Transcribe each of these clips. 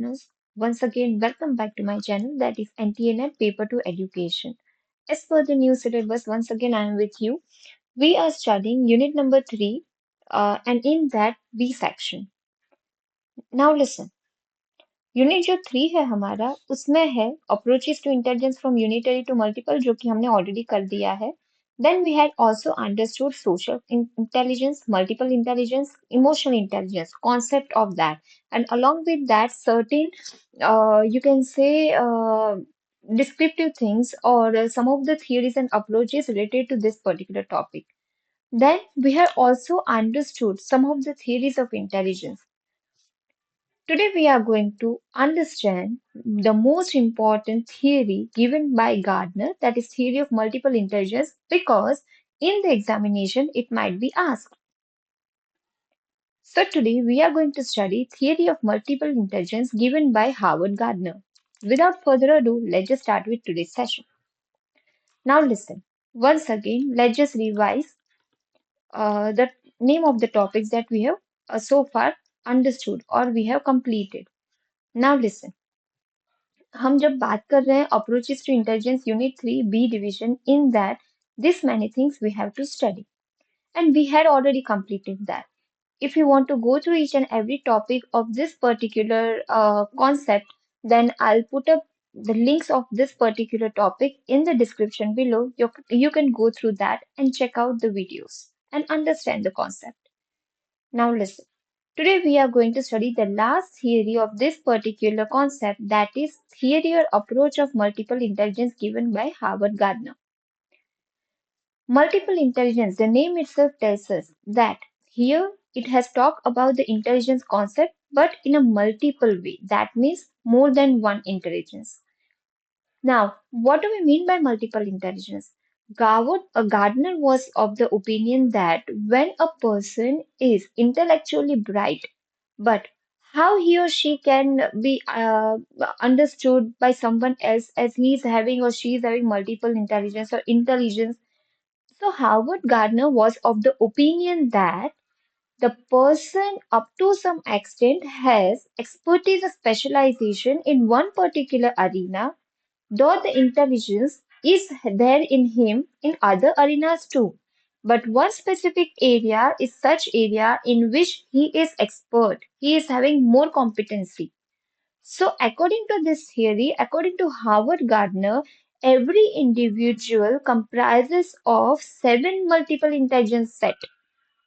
partners. Once again, welcome back to my channel, that is NTNet Paper to Education. As per the new syllabus, once again I am with you. We are studying unit number 3 and in that B section. Now listen. Unit जो 3 है हमारा उसमें है approaches to intelligence from unitary to multiple जो कि हमने already कर दिया है. Then we had also understood social intelligence, multiple intelligence, emotional intelligence, concept of that, and along with that, certain you can say descriptive things or some of the theories and approaches related to this particular topic. Then we have also understood some of the theories of intelligence. Today we are going to understand the most important theory given by Gardner, that is theory of multiple intelligence, because in the examination it might be asked. So today we are going to study theory of multiple intelligence given by Howard Gardner. Without further ado, let's just start with today's session. Now listen. Once again, let's just revise the name of the topics that we have so far understood or we have completed. Now listen. हम जब बात कर रहे हैं approaches to intelligence unit 3 B division, in that this many things we have to study and we had already completed that. If you want to go through each and every topic of this particular concept, then I'll put up the links of this particular topic in the description below. You can go through that and check out the videos and understand the concept. Now listen. Today we are going to study the last theory of this particular concept, that is theory or approach of multiple intelligence given by Howard Gardner. Multiple intelligence, the name itself tells us that here it has talked about the intelligence concept but in a multiple way. That means more than one intelligence. Now, what do we mean by multiple intelligence? Gardner was of the opinion that when a person is intellectually bright, but how he or she can be understood by someone else as he is having or she is having multiple intelligence or intelligence. So Howard Gardner was of the opinion that the person up to some extent has expertise or specialization in one particular arena, though the intelligence is there in him in other arenas too. But one specific area is such area in which he is expert. He is having more competency. So according to this theory, according to Howard Gardner, every individual comprises of 7 multiple intelligence set.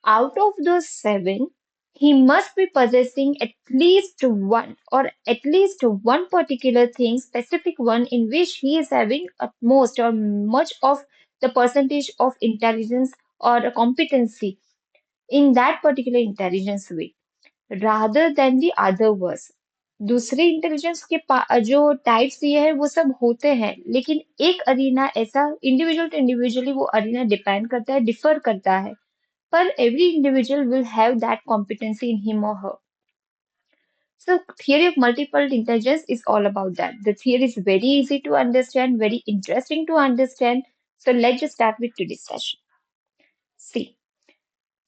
Out of those 7, he must be possessing at least one or at least one particular thing, specific one in which he is having at most or much of the percentage of intelligence or a competency in that particular intelligence way, rather than the other was. दूसरे intelligence के जो types दिए हैं वो सब होते हैं, लेकिन एक अरीना ऐसा इंडिविजुअल टू इंडिविजुअली वो अरीना डिपेंड करता है, डिफर करता है. But every individual will have that competency in him or her. So theory of multiple intelligence is all about that. The theory is very easy to understand, very interesting to understand. So let's just start with today's session. See,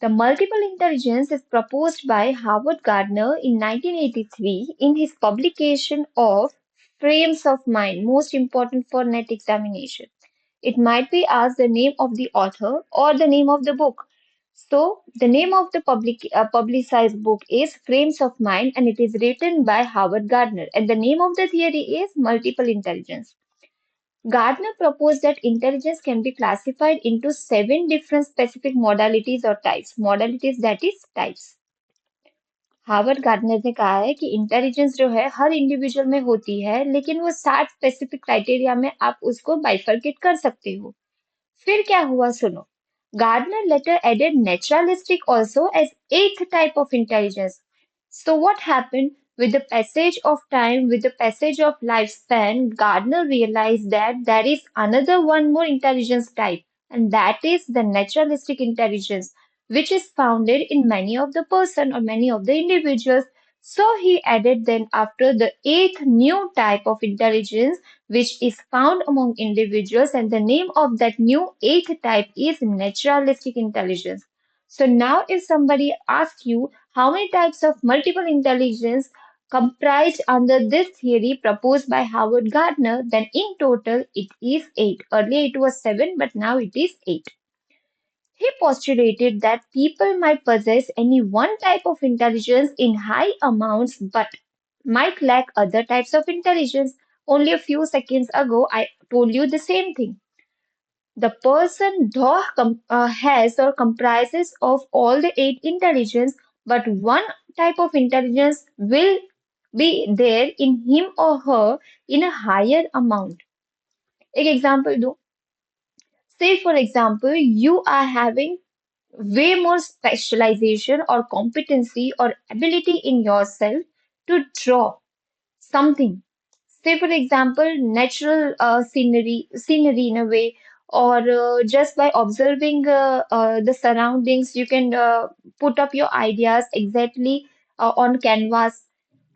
the multiple intelligence is proposed by Howard Gardner in 1983 in his publication of Frames of Mind, most important for NET examination. It might be asked the name of the author or the name of the book. So, the name of the publicized book is Frames of Mind and it is written by Howard Gardner. And the name of the theory is Multiple Intelligence. Gardner proposed that intelligence can be classified into 7 different specific modalities or types. Modalities, that is types. Harvard gardener ने कहा है कि intelligence जो है हर individual में होती है, लेकिन वो 7 स्पेसिफिक क्राइटेरिया में आप उसको बाइफरकेट कर सकते हो. फिर क्या हुआ सुनो. Gardner later added naturalistic also as 8th type of intelligence. So what happened with the passage of time, with the passage of lifespan, Gardner realized that there is another one more intelligence type, and that is the naturalistic intelligence, which is founded in many of the person or many of the individuals. So he added then after the 8th new type of intelligence, which is found among individuals, and the name of that new 8th type is naturalistic intelligence. So now if somebody asks you how many types of multiple intelligence comprised under this theory proposed by Howard Gardner, then in total it is eight. Earlier it was seven, but now it is eight. He postulated that people might possess any one type of intelligence in high amounts but might lack other types of intelligence. Only a few seconds ago, I told you the same thing. The person though has or comprises of all the eight intelligence, but one type of intelligence will be there in him or her in a higher amount. एक example do. Say for example, you are having way more specialization or competency or ability in yourself to draw something. Say, for example, natural scenery in a way, or just by observing the surroundings, you can put up your ideas exactly on canvas.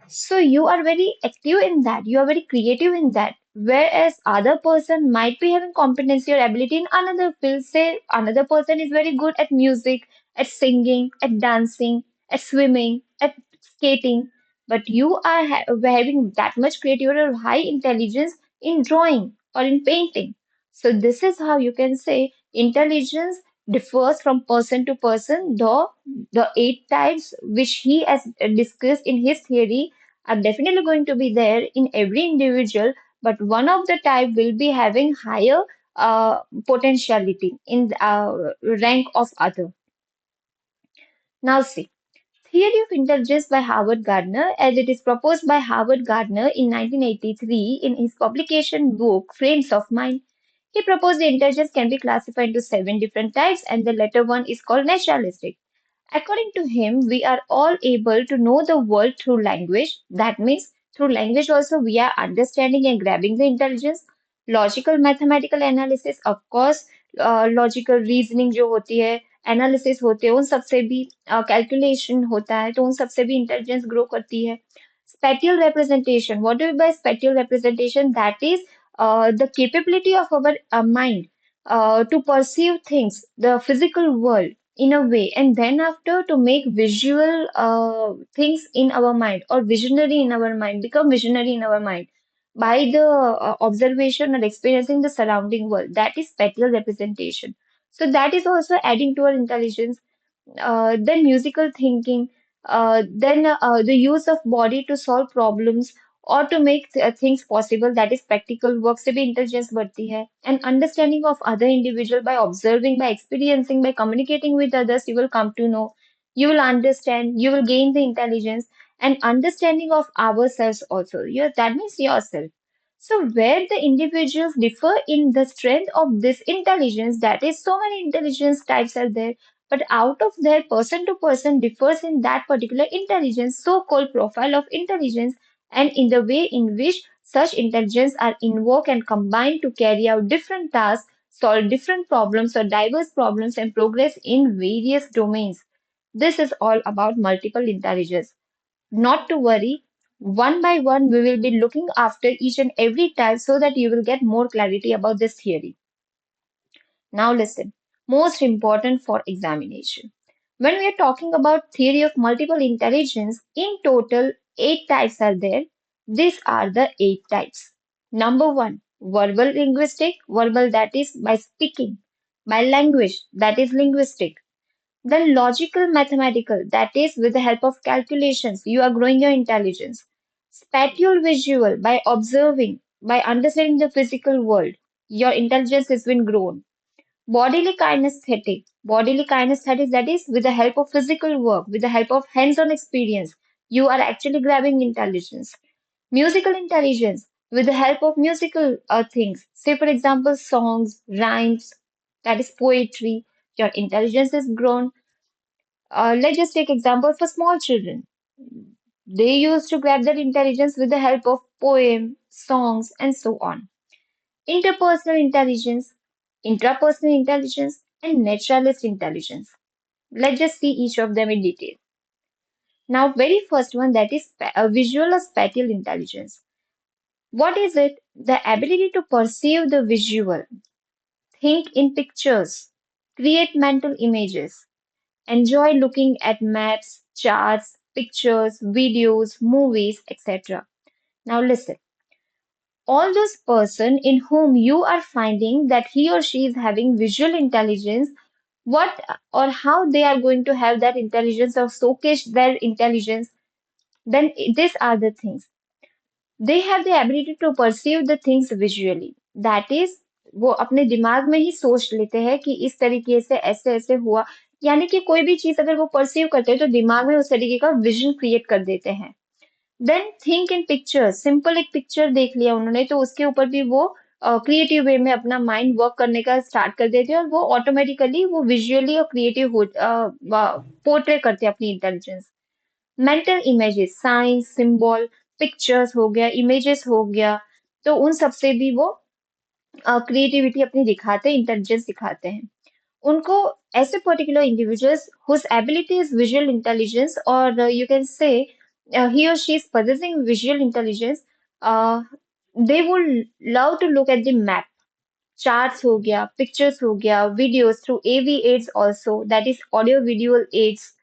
So you are very active in that. You are very creative in that. Whereas other person might be having competency or ability in another field. Say another person is very good at music, at singing, at dancing, at swimming, at skating. But you are having that much creativity or high intelligence in drawing or in painting. So this is how you can say intelligence differs from person to person, though the eight types which he has discussed in his theory are definitely going to be there in every individual, but one of the type will be having higher potentiality in the, rank of other. Now see, theory of intelligence by Howard Gardner, as it is proposed by Howard Gardner in 1983 in his publication book Frames of Mind. He proposed the intelligence can be classified into seven different types, and the latter one is called naturalistic. According to him, we are all able to know the world through language. That means through language also we are understanding and grabbing the intelligence. Logical mathematical analysis, of course, logical reasoning जो होती है, analysis होते हैं, उन सबसे भी calculation होता है, तो उन सबसे भी intelligence grow करती है. Spatial representation. What do we by spatial representation? That is the capability of our mind to perceive things, the physical world in a way, and then after to make visual things in our mind or visionary in our mind, become visionary in our mind by the observation or experiencing the surrounding world. That is spatial representation. So that is also adding to our intelligence. Then musical thinking, then the use of body to solve problems or to make things possible, that is practical work से भी intelligence बढ़ती है. And understanding of other individual by observing, by experiencing, by communicating with others, you will come to know, you will understand, you will gain the intelligence and understanding of ourselves also. That means yourself. So where the individuals differ in the strength of this intelligence, that is so many intelligence types are there, but out of their person to person differs in that particular intelligence, so-called profile of intelligence, and in the way in which such intelligence are invoked and combined to carry out different tasks, solve different problems or diverse problems, and progress in various domains. This is all about multiple intelligence. Not to worry, one by one, we will be looking after each and every type so that you will get more clarity about this theory. Now listen, most important for examination. When we are talking about theory of multiple intelligence, in total, eight types are there. These are the eight types. Number one, verbal linguistic, verbal that is by speaking, by language that is linguistic. Then logical mathematical, that is with the help of calculations, you are growing your intelligence. Spatial visual, by observing, by understanding the physical world, your intelligence has been grown. Bodily kinesthetic. Bodily kinesthetic, that is with the help of physical work, with the help of hands-on experience, you are actually grabbing intelligence. Musical intelligence, with the help of musical things. Say, for example, songs, rhymes, that is poetry, your intelligence is grown. Let's just take example for small children. They used to grab their intelligence with the help of poem, songs, and so on. Interpersonal intelligence, intrapersonal intelligence, and naturalist intelligence. Let's just see each of them in detail. Now, very first one, that is visual or spatial intelligence. What is it? The ability to perceive the visual, think in pictures, create mental images, enjoy looking at maps, charts, pictures, videos, movies, etc. Now listen, all those person in whom you are finding that he or she is having visual intelligence, what or how they are going to have that intelligence or showcase their intelligence, then these are the things. They have the ability to perceive the things visually. That is, वो अपने दिमाग में ही सोच लेते हैं कि इस तरीके से ऐसे ऐसे हुआ, यानी कि कोई भी चीज अगर वो परसीव करते हैं तो दिमाग में उस तरीके का विजन क्रिएट कर देते हैं. Then think in picture, simple एक पिक्चर देख लिया उन्होंने तो उसके ऊपर भी वो क्रिएटिव वे में अपना माइंड वर्क करने का स्टार्ट कर देते हैं और वो ऑटोमेटिकली वो विजुअली और क्रिएटिव हो पोर्ट्रे करते हैं अपनी intelligence. Mental images, science, symbol, pictures हो गया, इमेजेस हो गया, तो उन सब से भी वो क्रिएटिविटी अपनी दिखाते हैं, इंटेलिजेंस दिखाते हैं. उनको ऐसे particular individuals whose ability is visual intelligence or you can say he or she is possessing visual intelligence, uh, they would love to look at the map, charts हो गया, pictures हो गया, videos through AV aids also, that is audio visual aids,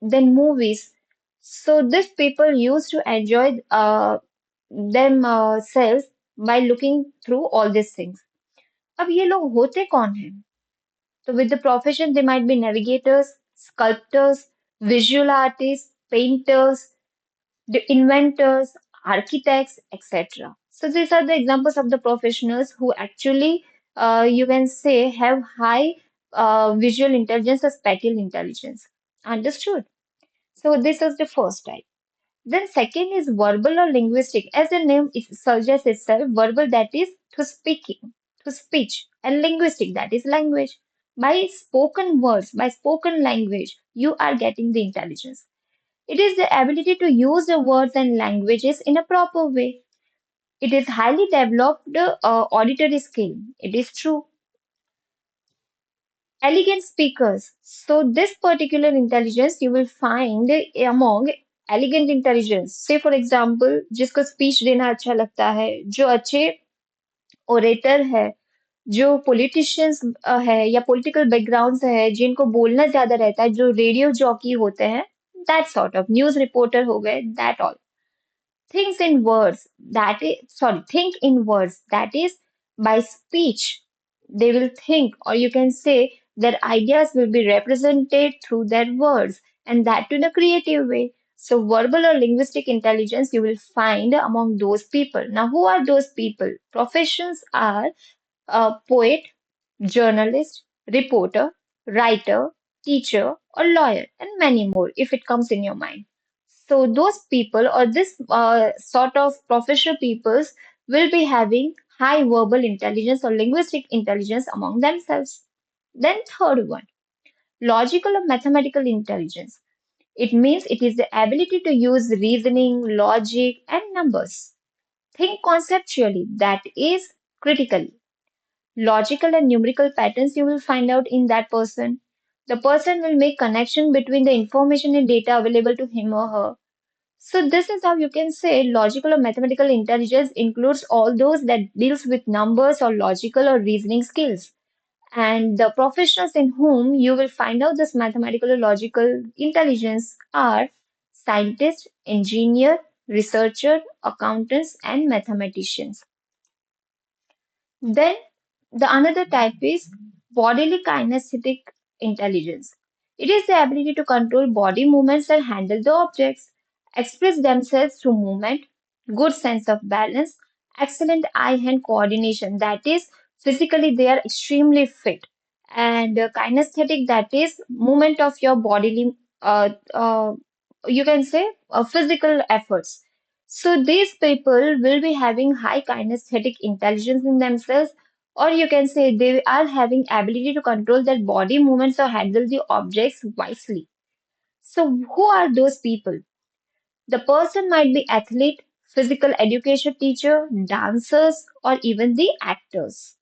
then movies. So these people used to enjoy themselves by looking through all these things. अब ये लोग होते कौन हैं? So with the profession, they might be navigators, sculptors, visual artists, painters, the inventors, architects, etc. So these are the examples of the professionals who actually, you can say, have high visual intelligence or spatial intelligence. Understood? So this is the first type. Then second is verbal or linguistic. As the name suggests itself, verbal that is through speaking, through speech, and linguistic that is language. By spoken words, by spoken language, you are getting the intelligence. It is the ability to use the words and languages in a proper way. It is highly developed auditory skill. It is true. Elegant speakers. So this particular intelligence you will find among elegant intelligence. Say for example, जिसको speech देना अच्छा लगता है, जो अच्छे orator है, जो politicians है या political backgrounds है, जिनको बोलना ज्यादा रहता है, जो radio jockey होते हैं, that sort of news reporter हो गए, that all. Thinks in words, that is, sorry, think in words, that is, by speech, they will think, or you can say their ideas will be represented through their words, and that in a creative way. So, verbal or linguistic intelligence you will find among those people. Now, who are those people? Professions are a poet, journalist, reporter, writer, teacher, or lawyer, and many more if it comes in your mind. So those people or this sort of professional peoples will be having high verbal intelligence or linguistic intelligence among themselves. Then third one, logical or mathematical intelligence. It means it is the ability to use reasoning, logic, and numbers. Think conceptually, that is critically. Logical and numerical patterns you will find out in that person. The person will make connection between the information and data available to him or her. So this is how you can say logical or mathematical intelligence includes all those that deals with numbers or logical or reasoning skills. And the professionals in whom you will find out this mathematical or logical intelligence are scientists, engineer, researcher, accountants, and mathematicians. Then the another type is bodily kinesthetic intelligence. It is the ability to control body movements and handle the objects, express themselves through movement, good sense of balance, excellent eye-hand coordination. That is, physically they are extremely fit. And kinesthetic, that is movement of your bodily, you can say physical efforts. So these people will be having high kinesthetic intelligence in themselves, or you can say they are having ability to control their body movements or handle the objects wisely. So who are those people? The person might be athlete, physical education teacher, dancers, or even the actors.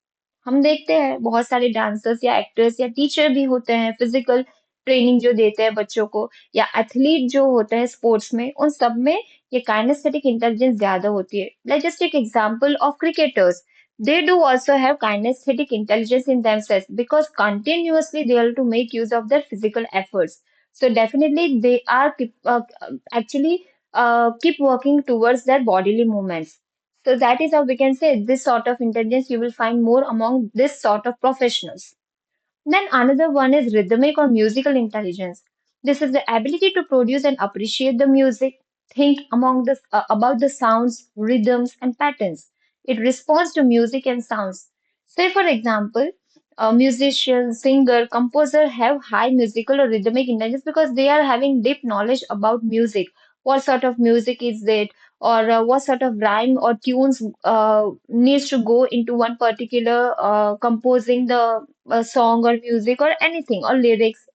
हम देखते हैं बहुत सारे dancers या actors या teacher भी होते हैं फिजिकल ट्रेनिंग जो देते हैं बच्चों को या एथलीट जो होते हैं स्पोर्ट्स में उन सब में ये काइनेस्थेटिक इंटेलिजेंस ज्यादा होती है. Let's just take example of cricketers. They do also have kinesthetic intelligence in themselves because continuously they have to make use of their physical efforts. So definitely they are actually keep working towards their bodily movements. So that is how we can say this sort of intelligence you will find more among this sort of professionals. Then another one is rhythmic or musical intelligence. This is the ability to produce and appreciate the music, think about the sounds, rhythms, and patterns. It responds to music and sounds. Say, for example, a musician, singer, composer have high musical or rhythmic intelligence because they are having deep knowledge about music. What sort of music is it, or what sort of rhyme or tunes needs to go into one particular composing the song or music or anything or lyrics.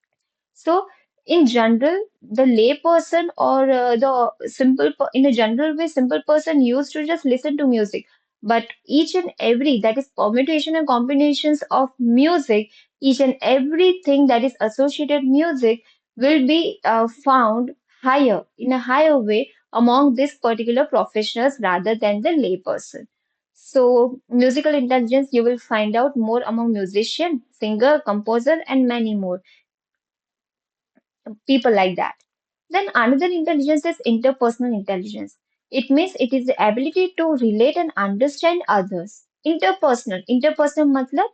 So, in general, the lay person or in a general way, simple person used to just listen to music. But each and every, that is permutation and combinations of music, each and everything that is associated music will be found higher, in a higher way among these particular professionals rather than the lay person. So, musical intelligence you will find out more among musician, singer, composer, and many more people like that. Then another intelligence is interpersonal intelligence. It means it is the ability to relate and understand others. Interpersonal मतलब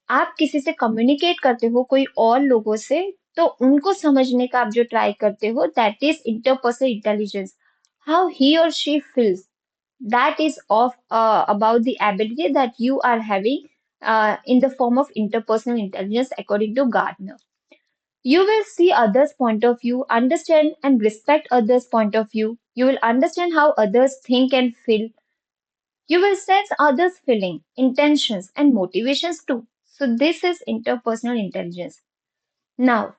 आप किसी से communicate करते हो कोई और लोगों से तो उनको समझने का आप जो ट्राई करते हो that is interpersonal intelligence how he और she feels that is of about the ability that you are having in the form of interpersonal intelligence according to Gardner. You will see others' point of view, understand and respect others' point of view. You will understand how others think and feel. You will sense others' feeling, intentions, and motivations too. So this is interpersonal intelligence. Now,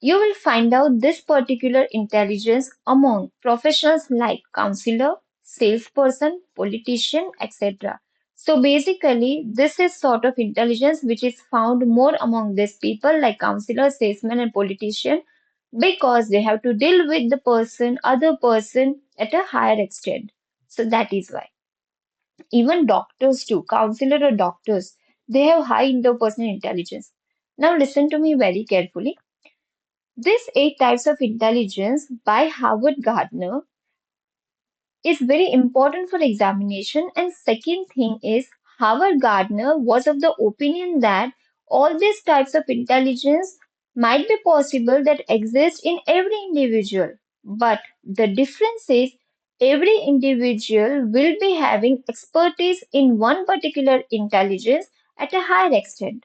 you will find out this particular intelligence among professionals like counselor, salesperson, politician, etc. So basically, this is sort of intelligence which is found more among these people like counselor, salesman, and politician because they have to deal with the other person at a higher extent. So that is why. Even doctors too, counselor or doctors, they have high interpersonal intelligence. Now listen to me very carefully. These eight types of intelligence by Howard Gardner is very important for examination. And second thing is Howard Gardner was of the opinion that all these types of intelligence might be possible that exist in every individual. But the difference is every individual will be having expertise in one particular intelligence at a higher extent.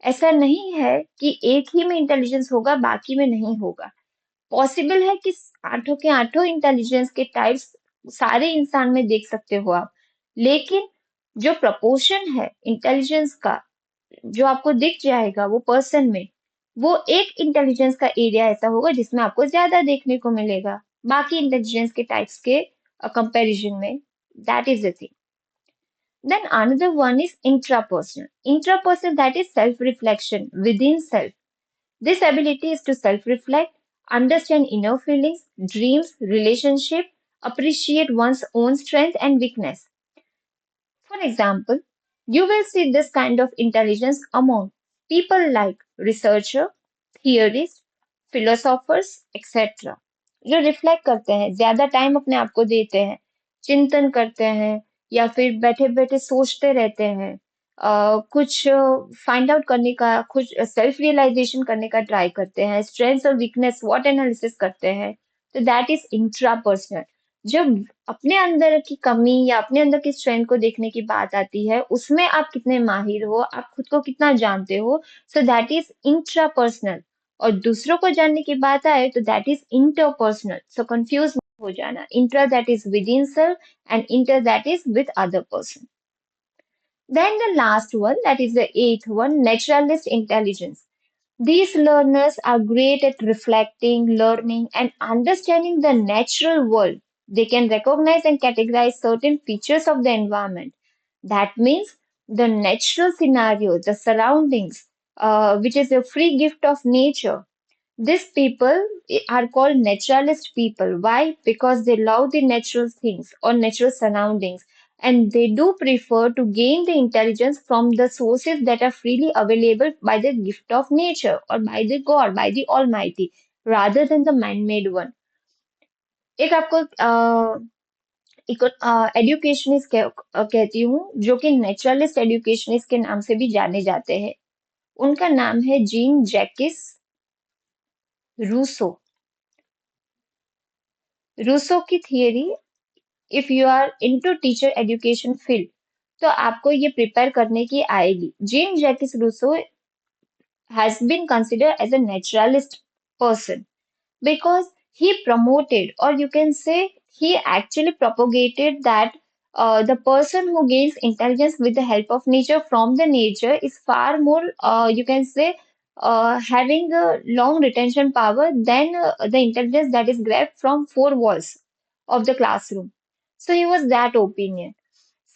ऐसा नहीं है कि एक ही में intelligence होगा बाकी में नहीं होगा पॉसिबल है कि आठों के आठों इंटेलिजेंस के टाइप्स सारे इंसान में देख सकते हो आप लेकिन जो प्रपोर्शन है इंटेलिजेंस का जो आपको दिख जाएगा वो पर्सन में वो एक इंटेलिजेंस का एरिया ऐसा होगा जिसमें आपको ज्यादा देखने को मिलेगा बाकी इंटेलिजेंस के टाइप्स के कंपैरिजन में that is the thing then another one is intrapersonal that is self reflection within self. This ability is to self reflect, understand inner feelings, dreams, relationship, appreciate one's own strength and weakness. For example, you will see this kind of intelligence among people like researcher, theorists, philosophers, etc. जो reflect करते हैं ज्यादा time अपने आप को देते हैं चिंतन करते हैं या फिर बैठे बैठे सोचते रहते हैं कुछ फाइंड आउट करने का कुछ सेल्फ रियलाइजेशन करने का ट्राई करते हैं स्ट्रेंथ्स और वीकनेस व्हाट एनालिसिस करते हैं तो दैट इज इंट्रा पर्सनल जब अपने अंदर की कमी या अपने अंदर की स्ट्रेंथ को देखने की बात आती है उसमें आप कितने माहिर हो आप खुद को कितना जानते हो so that is intra personal और दूसरों को जानने की बात आए तो that is interpersonal so confuse हो जाना intra that is with in self and inter that is with other person then the last one that is the eighth one naturalist intelligence these learners are great at reflecting, learning, and understanding the natural world. They can recognize and categorize certain features of the environment. That means the natural scenario, the surroundings, which is a free gift of nature. These people are called naturalist people. Why? Because they love the natural things or natural surroundings and they do prefer to gain the intelligence from the sources that are freely available by the gift of nature or by the God, by the Almighty. rather than the man-made one. एक आपको एडुकेशनिस्ट कहती हूँ जो कि naturalist एडुकेशनिस्ट के नाम से भी जाने जाते हैं। उनका नाम है जीन जैकिस रूसो। रूसो की theory, if you are into teacher education field, तो आपको ये प्रिपेयर करने की आएगी। Jean Jacques Rousseau has been considered as a naturalist person because he promoted, or you can say he actually propagated that the person who gains intelligence with the help of nature from the nature is far more, you can say, having a long retention power than the intelligence that is grabbed from four walls of the classroom. So he was that opinion.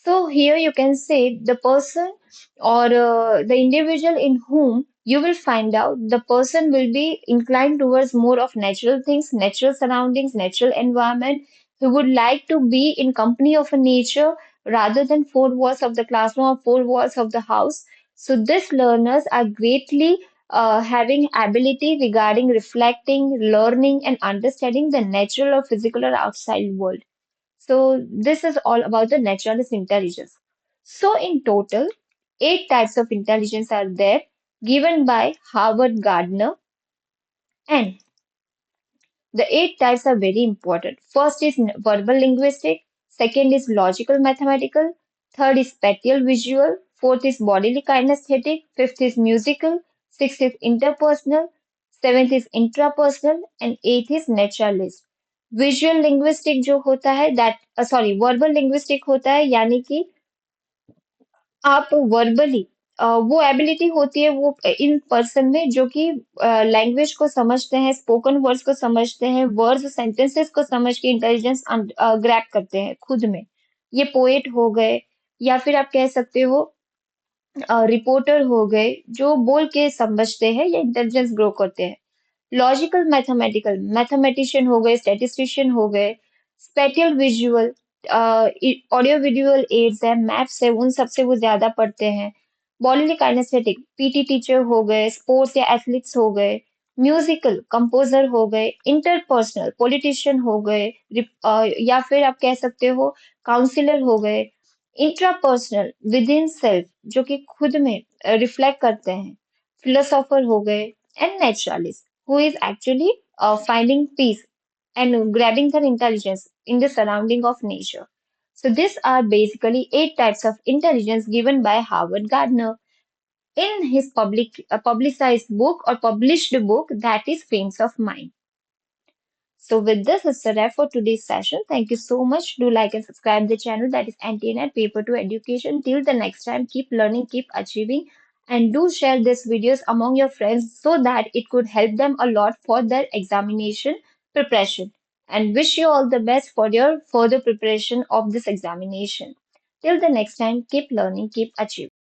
So here you can say the person or the individual in whom you will find out the person will be inclined towards more of natural things, natural surroundings, natural environment. He would like to be in company of a nature rather than four walls of the classroom or four walls of the house. So these learners are greatly having ability regarding reflecting, learning, and understanding the natural or physical or outside world. So this is all about the naturalist intelligence. So in total, eight types of intelligence are there given by Howard Gardner, and the eight types are very important. First is verbal linguistic, second is logical mathematical, third is spatial visual, fourth is bodily kinesthetic, fifth is musical, sixth is interpersonal, seventh is intrapersonal, and eighth is naturalist. Visual linguistic जो होता है that sorry verbal linguistic होता है, यानी कि आप verbally वो ability होती है वो इन पर्सन में जो कि लैंग्वेज को समझते हैं, स्पोकन वर्ड्स को समझते हैं, वर्ड्स सेंटेंसेस को समझ के इंटेलिजेंस ग्रैब करते हैं खुद में। ये पोएट हो गए, या फिर आप कह सकते हो रिपोर्टर हो गए जो बोल के समझते हैं या इंटेलिजेंस ग्रो करते हैं। लॉजिकल मैथमेटिकल मैथमेटिशियन हो गए, स्टैटिस्टिशियन हो गए, spatial visual audio visual aids है, मैप्स है, उन सबसे वो ज्यादा पढ़ते हैं। बॉलीली काइनेस्थेटिक पीटी टीचर हो गए, स्पोर्ट्स या एथलीट्स हो गए, म्यूजिकल कंपोजर हो गए, इंटरपर्सनल पॉलिटिशियन हो गए, या फिर आप कह सकते हो काउंसिलर हो गए, इंट्रापर्सनल विद इन सेल्फ जो कि खुद में रिफ्लेक्ट करते हैं, फिलोसोफर हो गए, and naturalist who is actually finding peace and grabbing their intelligence in the surrounding of nature. So these are basically eight types of intelligence given by Howard Gardner in his publicized book or published book, that is Frames of Mind. So with this, it's a wrap for today's session. Thank you so much. Do like and subscribe the channel, that is Anti-Net Paper to Education. Till the next time, keep learning, keep achieving, and do share these videos among your friends so that it could help them a lot for their examination preparation. And wish you all the best for your further preparation of this examination. Till the next time, keep learning, keep achieving.